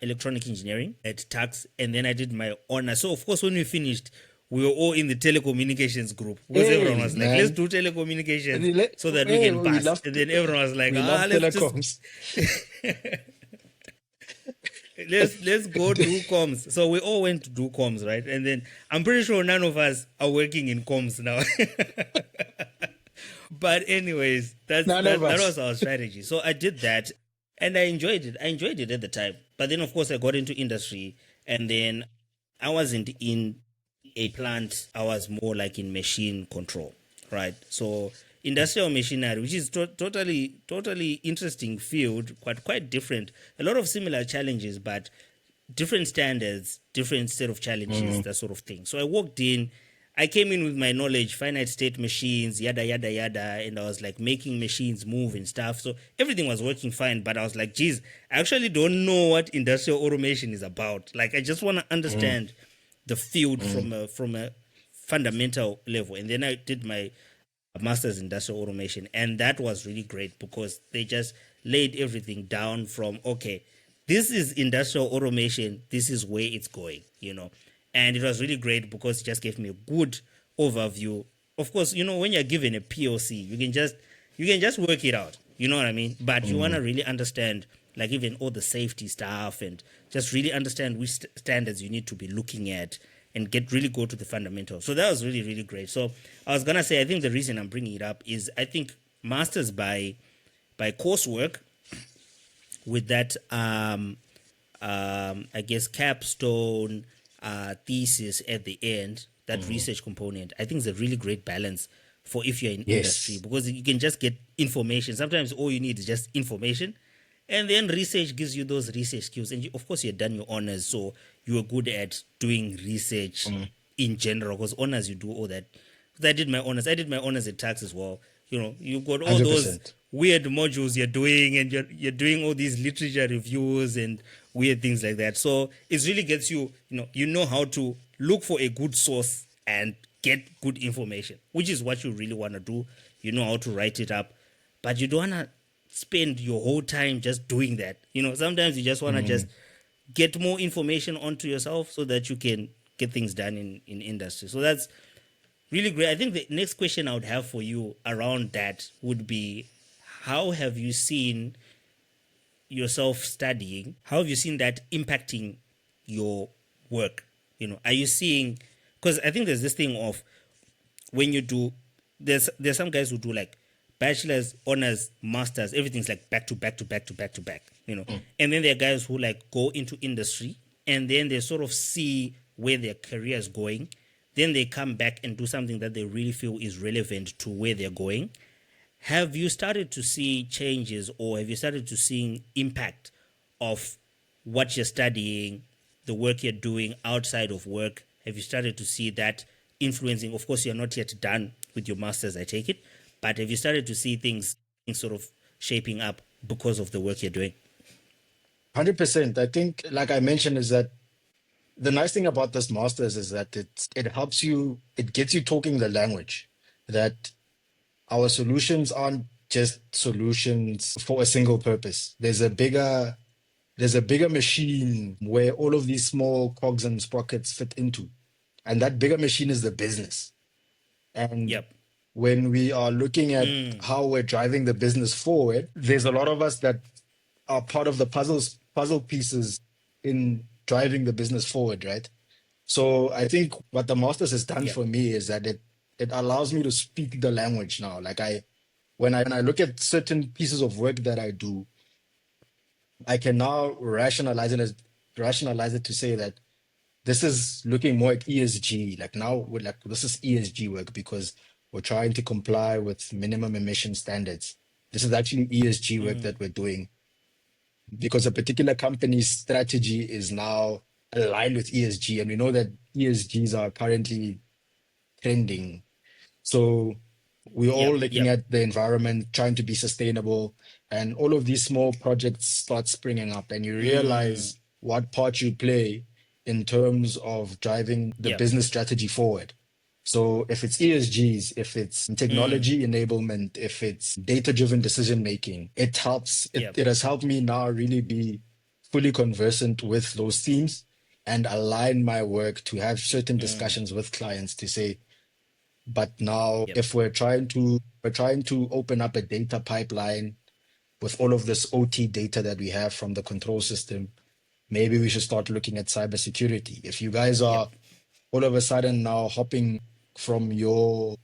electronic engineering at tax, and then I did my honor. So of course when we finished, we were all in the telecommunications group because everyone Hey, was like, let's man. do telecommunications Hey, so that we hey, can we pass. love And then everyone was like, we love let's just telecoms. let's go do comms. So we all went to do comms, right? And then I'm pretty sure none of us are working in comms now. But anyways, None of that was us. our strategy. So I did that, and I enjoyed it. I enjoyed it at the time. But then, of course, I got into industry, and then I wasn't in a plant. I was more like in machine control, right? So industrial machinery, which is totally interesting field, quite different. A lot of similar challenges, but different standards, different set of challenges, Mm. that sort of thing. So I walked in, I came in with my knowledge, finite state machines, yada yada yada, and I was like making machines move and stuff. So everything was working fine, but I was like, geez, I actually don't know what industrial automation is about. Like, I just want to Mm. understand the field Mm. from a fundamental level, and then I did my master's in industrial automation, and that was really great because they just laid everything down from, okay, this is industrial automation, this is where it's going, and it was really great because it just gave me a good overview. Of course, when you're given a POC, you can just work it out, you know what I mean, but you want to really understand, like, even all the safety stuff, and just really understand which standards you need to be looking at, and really go to the fundamentals. So that was really, really great. So I was gonna say, I think the reason I'm bringing it up is, I think masters by coursework, with that I guess capstone thesis at the end, that research component, I think is a really great balance for if you're in industry, Yes, because you can just get information. Sometimes all you need is just information, and then research gives you those research skills. And of course, you're done your honors, so you are good at doing research in general. Because honors, you do all that. 'Cause I did my honors. I did my honors at tax as well. You've got all those 100%. weird modules you're doing, and you're doing all these literature reviews and weird things like that. So it really gets you, you know how to look for a good source and get good information, which is what you really want to do. You know how to write it up, but you don't want to spend your whole time just doing that. Sometimes you just want to just get more information onto yourself so that you can get things done in industry. So that's really great. I think the next question I would have for you around that would be, how have you seen yourself studying? How have you seen that impacting your work? Are you seeing, because I think there's this thing of, when you do, there's some guys who do like bachelor's, honors, masters, everything's like back to back to back to back to back, and then there are guys who like go into industry, and then they sort of see where their career is going, then they come back and do something that they really feel is relevant to where they're going. Have you started to see changes, or have you started to see impact of what you're studying, the work you're doing outside of work? Have you started to see that influencing? Of course, you're not yet done with your master's, I take it, but have you started to see things sort of shaping up because of the work you're doing? 100%. I think, like I mentioned, is that the nice thing about this masters is that it helps you, it gets you talking the language, that our solutions aren't just solutions for a single purpose. There's a bigger machine where all of these small cogs and sprockets fit into. And that bigger machine is the business. And Yep. when we are looking at how we're driving the business forward, there's a lot of us that are part of the puzzle pieces in driving the business forward, right? So I think what the masters has done Yep. for me is that it allows me to speak the language now. Like when I look at certain pieces of work that I do, I can now rationalize it to say that this is looking more at ESG. Like now, we're like, this is ESG work because we're trying to comply with minimum emission standards. This is actually ESG work that we're doing because a particular company's strategy is now aligned with ESG. And we know that ESGs are currently trending. So we're all Yep. looking Yep. at the environment, trying to be sustainable, and all of these small projects start springing up, and you realize what part you play in terms of driving the Yep. business strategy forward. So if it's ESGs, if it's technology enablement, if it's data-driven decision making, it helps. It, Yep. it has helped me now really be fully conversant with those themes and align my work to have certain discussions with clients to say, but now Yep. if we're trying to open up a data pipeline with all of this OT data that we have from the control system, maybe we should start looking at cybersecurity. If you guys Yep. are all of a sudden now hopping from your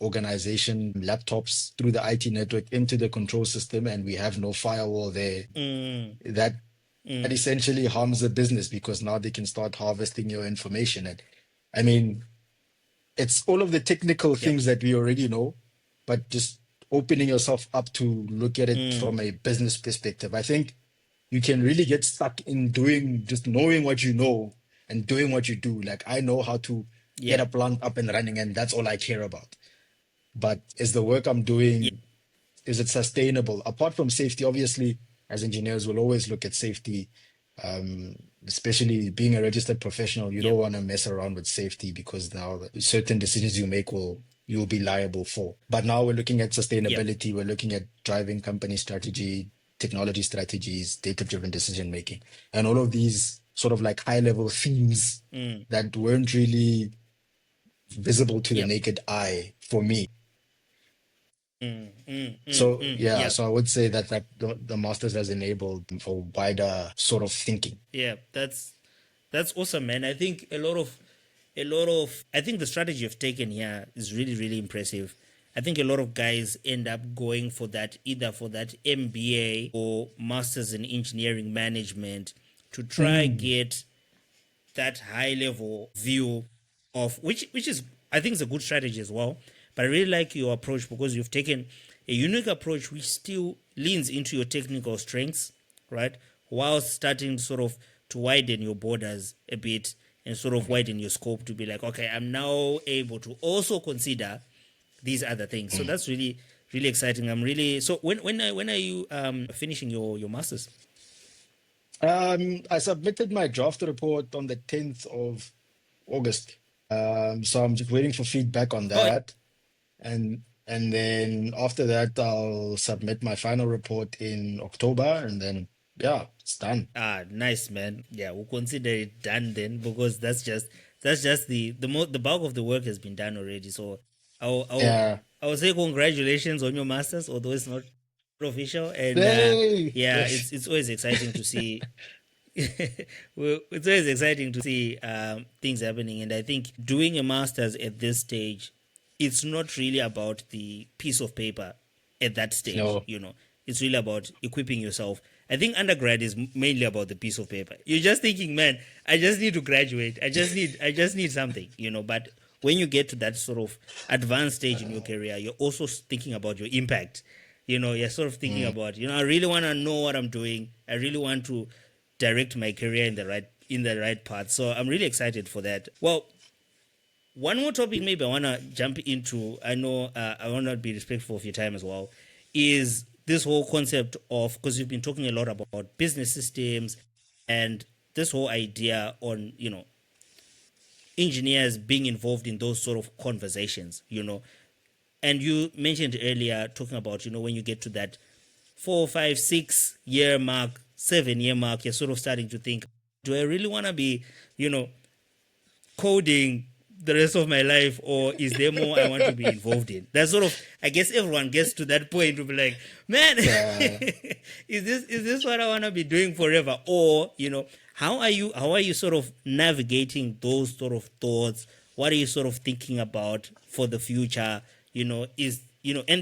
organization laptops through the IT network into the control system and we have no firewall there, that that essentially harms the business because now they can start harvesting your information. And I mean, it's all of the technical Yep. things that we already know, but just opening yourself up to look at it from a business perspective. I think you can really get stuck in doing just knowing what you know and doing what you do. Like I know how to get Yep. a plant up and running, and that's all I care about. But is the work I'm Yep. doing, is it sustainable? Apart from safety, obviously, as engineers, we'll always look at safety. Especially being a registered professional, you don't Yep. want to mess around with safety because now certain decisions you make you'll be liable for. But now we're looking at Yep. sustainability, we're looking at driving company strategy, technology strategies, data-driven decision making, and all of these sort of like high-level themes Mm. that weren't really visible to the Yep. naked eye for me. So yeah, Yep. so I would say that the masters has enabled for wider sort of thinking. Yeah, that's awesome, man. I think a lot of I think the strategy you've taken here is really, really impressive. I think a lot of guys end up going for that, either for that MBA or masters in engineering management, to try Mm. get that high level view of which is, I think, is a good strategy as well. But I really like your approach because you've taken a unique approach which still leans into your technical strengths, right? While starting sort of to widen your borders a bit and sort of widen your scope to be like, okay, I'm now able to also consider these other things. So that's really, really exciting. I'm really so when are you finishing your masters? I submitted my draft report on the 10th of August. So I'm just waiting for feedback on Oh, that. And then after that, I'll submit my final report in October, and then yeah, it's done. nice, man. Yeah, we'll consider it done then because that's just the bulk of the work has been done already. So I'll I'll Yeah. I'll say congratulations on your masters, although it's not official. And Hey. yeah, it's always exciting to see. Well, it's always exciting to see things happening, and I think doing a masters at this stage, it's not really about the piece of paper at that stage. No. It's really about equipping yourself. I think undergrad is mainly about the piece of paper. You're just thinking, man, I just need to graduate. I just need something. But when you get to that sort of advanced stage in your career, you're also thinking about your impact. You're sort of thinking Mm. about, I really want to know what I'm doing. I really want to direct my career in the right path. So I'm really excited for that. Well, one more topic maybe I want to jump into. I know I want to be respectful of your time as well. Is this whole concept of, because you've been talking a lot about business systems and this whole idea on engineers being involved in those sort of conversations. And you mentioned earlier talking about when you get to that 4, 5, 6 year mark, 7 year mark, you're sort of starting to think, do I really want to be, you know, coding the rest of my life, or is there more I want to be involved in? That sort of, I guess everyone gets to that point to be like, man, Yeah. is this what I want to be doing forever? Or, how are you sort of navigating those sort of thoughts? What are you sort of thinking about for the future? And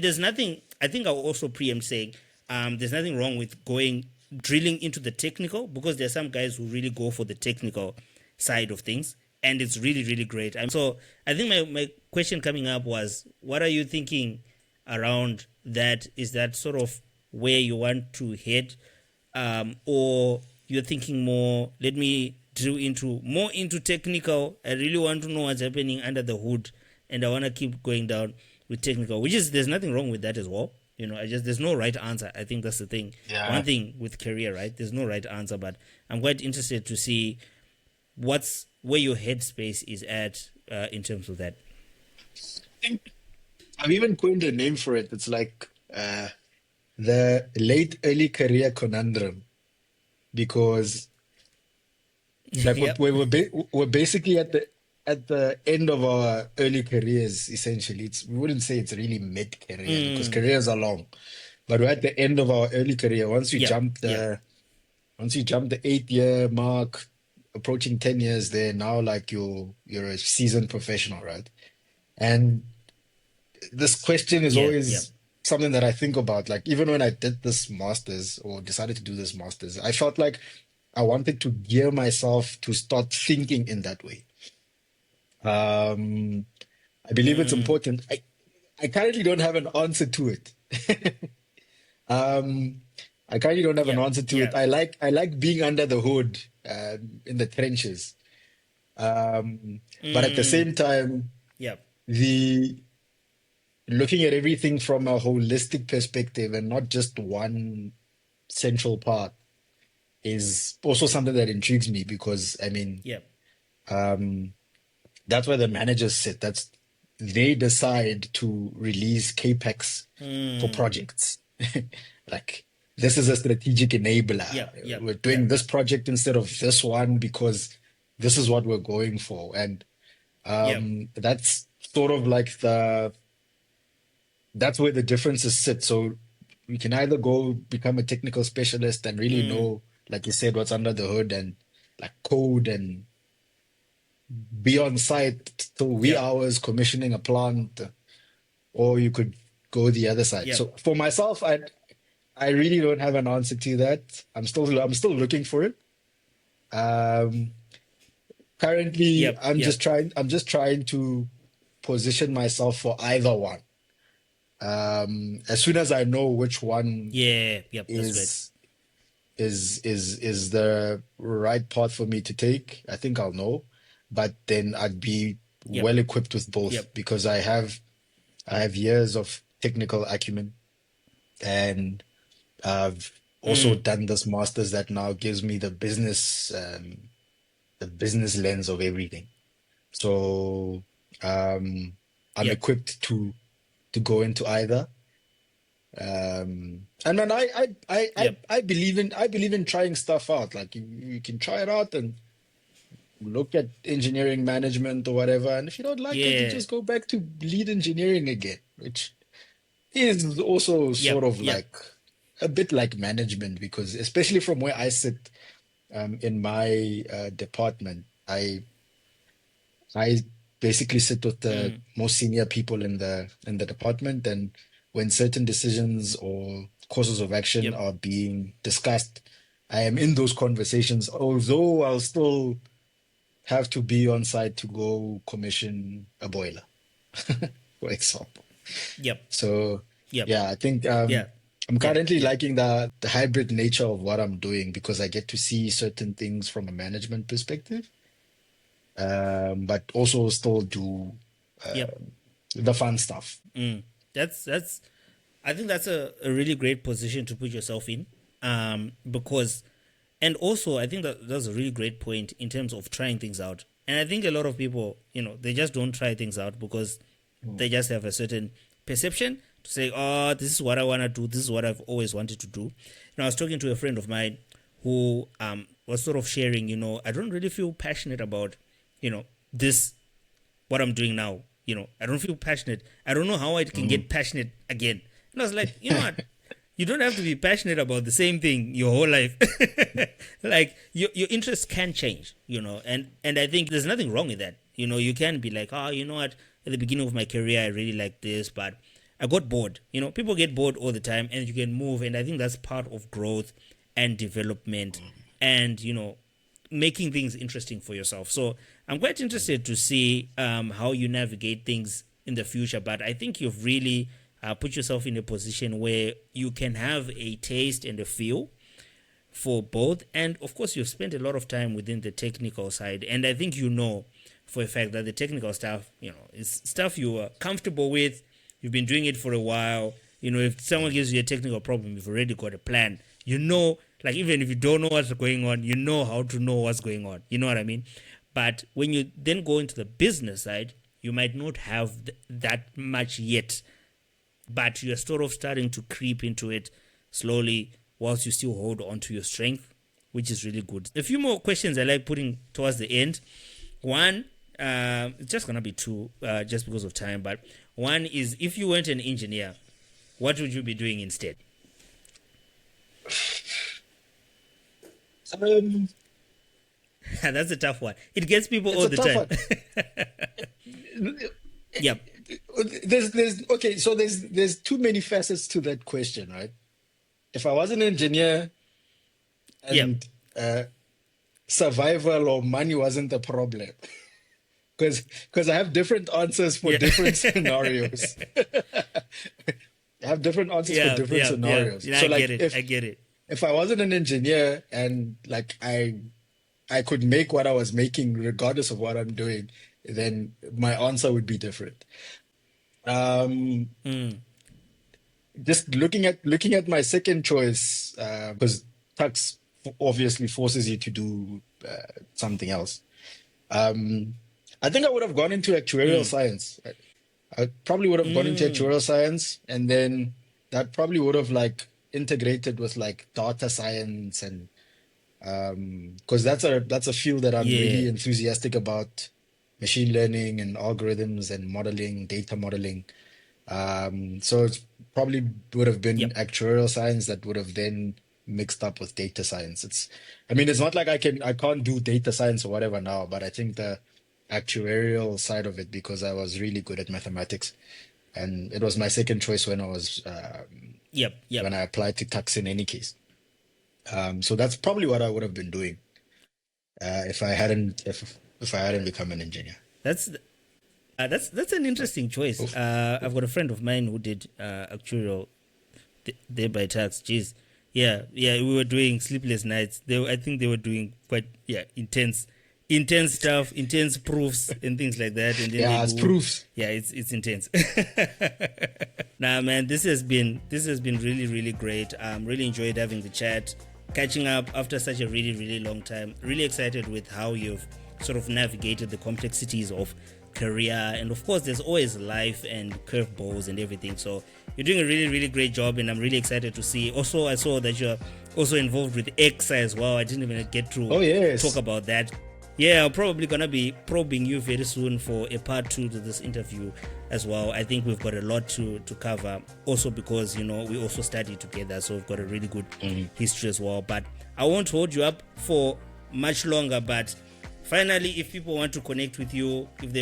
there's nothing, I think I'll also preempt saying, there's nothing wrong with going drilling into the technical, because there's some guys who really go for the technical side of things, and it's really, really great. So I think my question coming up was, what are you thinking around that? Is that sort of where you want to head, or you're thinking more, let me drill into technical, I really want to know what's happening under the hood, and I want to keep going down with technical, which is, there's nothing wrong with that as well. There's no right answer. I think that's the thing. One Yeah. thing with career, right? There's no right answer, but I'm quite interested to see where your headspace is at, in terms of that. I think I've even coined a name for it. It's like the late early career conundrum because like Yep. we're basically at the end of our early careers essentially. We wouldn't say it's really mid career because Mm, careers are long, but we're at the end of our early career. yep. Yep. Once you jump the 8 year mark, approaching 10 years there, now like you're a seasoned professional, right? And this question is Yeah. Yep. always something that I think about. Like even when I did this masters or decided to do this masters, I felt like I wanted to gear myself to start thinking in that way. Um, I believe it's Mm, important. I currently don't have an answer to it. Um, I currently don't have an yep. answer to it. Yeah. I like being under the hood, in the trenches. But at the Mm, same time, yep. the looking at everything from a holistic perspective and not just one central part. is also something that intrigues me because I mean, Yep. that's where the managers sit. That's they decide to release capex for Mm. projects. Like this is a strategic enabler. Yep. Yep. We're doing Yep. this project instead of this one because this is what we're going for, and Yep. that's sort of like the that's where the differences sit. So we can either go become a technical specialist and really Mm. know, like you said, what's under the hood and like code and be on site till wee Yep. hours commissioning a plant, or you could go the other side. Yep. So for myself, I really don't have an answer to that. I'm still looking for it. Um, Currently, Yep. Yep. I'm just trying to position myself for either one. As soon as I know which one Yeah. Yep. That's great. is is the right path for me to take, I think I'll know. But then I'd be Yep. well equipped with both Yep. because I have years of technical acumen and I've also Mm. done this master's that now gives me the business lens of everything. So I'm Yep. equipped to go into either. And then Yep. I believe in trying stuff out. Like you can try it out and look at engineering management or whatever. And if you don't like it, you Yeah. just go back to lead engineering again, which is also sort Yep. of Yep. like a bit like management because especially from where I sit in my department, I basically sit with the Mm. most senior people in the department, and when certain decisions or courses of action Yep. are being discussed, I am in those conversations, although I'll still have to be on site to go commission a boiler, for example. Yep. So Yep. yeah, I think Yeah. I'm Yep. currently Yep. liking the hybrid nature of what I'm doing because I get to see certain things from a management perspective, but also still do Yep. the fun stuff. Mm. That's I think that's a really great position to put yourself in. Because and also I think that that's a really great point in terms of trying things out. And I think a lot of people, they just don't try things out because Mm. they just have a certain perception to say, oh, this is what I want to do. This is what I've always wanted to do. I was talking to a friend of mine who was sort of sharing, I don't really feel passionate about, this what I'm doing now. I don't feel passionate. I don't know how I can Mm. get passionate again. And I was like, you know what? You don't have to be passionate about the same thing your whole life. Like your interests can change, and I think there's nothing wrong with that. You can be like, oh, you know what? At the beginning of my career, I really liked this, but I got bored. People get bored all the time, and you can move. And I think that's part of growth and development, and making things interesting for yourself. So I'm quite interested to see how you navigate things in the future. But I think you've really put yourself in a position where you can have a taste and a feel for both. And of course, you've spent a lot of time within the technical side. And I think for a fact that the technical stuff, is stuff you are comfortable with. You've been doing it for a while. If someone gives you a technical problem, you've already got a plan. Like even if you don't know what's going on, you know how to know what's going on. You know what I mean? But when you then go into the business side, you might not have that much yet, but you're sort of starting to creep into it slowly whilst you still hold on to your strength, which is really good. A few more questions I like putting towards the end. One, it's just going to be two just because of time, but one is if you weren't an engineer, what would you be doing instead? Um, That's a tough one. It gets people it's all a the tough time. one. Yep. There's okay, so there's too many facets to that question, right? If I was an engineer Yep. and survival or money wasn't the problem, because I have different answers for Yeah. different scenarios. I have different answers for Yeah. different Yeah. Yeah. scenarios. Yeah. So I get like it. I get it. if I wasn't an engineer and like I could make what I was making regardless of what I'm doing, then my answer would be different. Um, Mm. just looking at my second choice, because tax obviously forces you to do something else. I think I would have gone into actuarial science. I probably would have gone into actuarial science, and then that probably would have like integrated with like data science, and because that's a field that I'm Yeah. really enthusiastic about, machine learning and algorithms and modeling, data modeling. So it's probably would have been Yep. actuarial science that would have then mixed up with data science. I mean, it's not like I can't do data science or whatever now, but I think the actuarial side of it, because I was really good at mathematics, and it was my second choice Yep. Yep. when I applied to tax in any case. So that's probably what I would have been doing if I hadn't become an engineer. That's that's an interesting choice. Oof. I've got a friend of mine who did actuarial thereby tax. Jeez, yeah, yeah. We were doing sleepless nights. I think they were doing quite intense stuff, intense proofs and things like that. And then Yeah, it's proofs. yeah, it's intense. Nah, man, this has been really really great. Really enjoyed having the chat, catching up after such a really really long time. Really excited with how you've sort of navigated the complexities of career, and of course there's always life and curveballs and everything. So you're doing a really really great job, and I'm really excited to see. Also, I saw that you're also involved with ECSA as well. I didn't even get to talk about that. Yeah, I'm probably gonna be probing you very soon for a part 2 to this interview as well. I think we've got a lot to cover, also because we also studied together, so we've got a really good history as well. But I won't hold you up for much longer. But finally, if people want to connect with you, if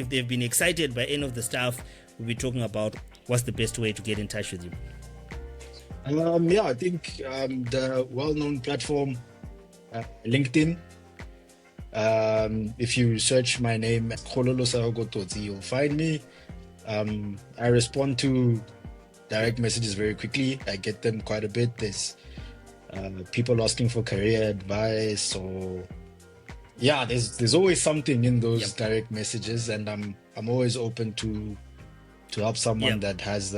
they've been excited by any of the stuff we'll be talking about, what's the best way to get in touch with you? Yeah, I think the well-known platform, LinkedIn. If you search my name, Kgololosego Kototsi, you'll find me. I respond to direct messages very quickly. I get them quite a bit. There's people asking for career advice, or yeah, there's always something in those direct messages, and I'm always open to help someone that has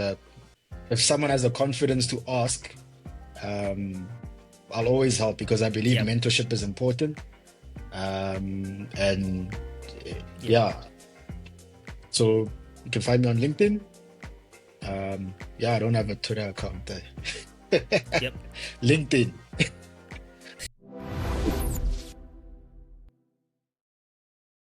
if someone has the confidence to ask. I'll always help, because I believe mentorship is important. And yeah, so you can find me on LinkedIn. I don't have a Twitter account there. Yep. LinkedIn.